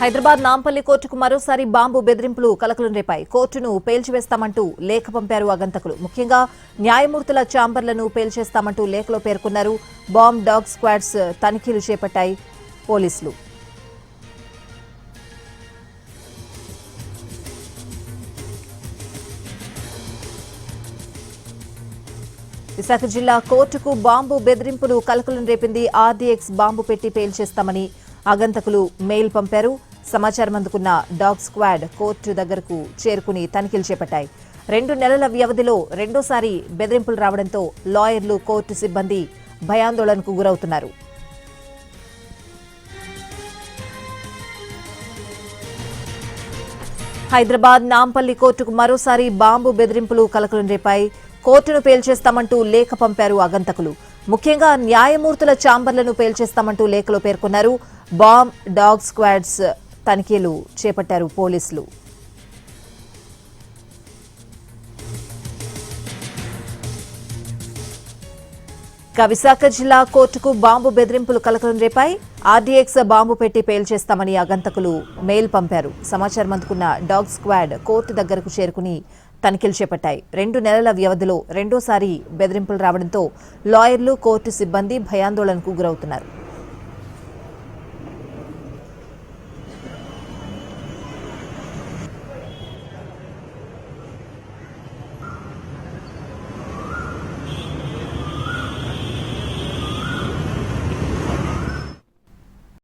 హైదరాబాద్ నాంపల్లి కోర్టుకు మరోసారి బాంబు బెదిరింపులు కలకలం రేపాయి. కోర్టును పేల్చివేస్తామంటూ లేఖ పంపారు ఆగంతకులు. ముఖ్యంగా న్యాయమూర్తుల ఛాంబర్లను పేల్చేస్తామంటూ లేఖలో పేర్కొన్నారు. బాంబ్ డాగ్ స్క్వాడ్స్ తనిఖీలు చేపట్టాయి పోలీసులు. విశాఖ జిల్లా కోర్టుకు బాంబు బెదిరింపులు కలకలం రేపింది. ఆర్డీఎక్స్ బాంబు పెట్టి పేల్చేస్తామని ఆగంతకులు మెయిల్ పంపారు. సమాచారం అందుకున్న డాగ్ స్క్వాడ్ కోర్టు దగ్గరకు చేరుకుని తనిఖీలు చేపట్టాయి. 2 నెలల వ్యవధిలో రెండోసారి బెదిరింపులు రావడంతో లాయర్లు, కోర్టు సిబ్బంది భయాందోళనకు గురవుతున్నారు. హైదరాబాద్ నాంపల్లి కోర్టుకు మరోసారి బాంబు బెదిరింపులు కలకలం రేపాయి. కోర్టును పేల్చేస్తామంటూ లేఖ పంపారు ఆగంతకులు. ముఖ్యంగా న్యాయమూర్తుల ఛాంబర్లను పేల్చేస్తామంటూ లేఖలో పేర్కొన్నారు. బాంబ్ డాగ్ స్క్వాడ్స్ తనిఖీలు చేపట్టారు పోలీసులు. విశాఖ జిల్లా కోర్టుకు బాంబు బెదిరింపులు కలకలం రేపాయి. ఆర్డీఎక్స్ బాంబు పెట్టి పేల్చేస్తామని ఆగంతకులు మెయిల్ పంపారు. సమాచారం అందుకున్న డాగ్ స్క్వాడ్ కోర్టు దగ్గరకు చేరుకుని తనిఖీలు చేపట్టాయి. 2 నెలల వ్యవధిలో రెండోసారి బెదిరింపులు రావడంతో లాయర్లు, కోర్టు సిబ్బంది భయాందోళనకు గురవుతున్నారు.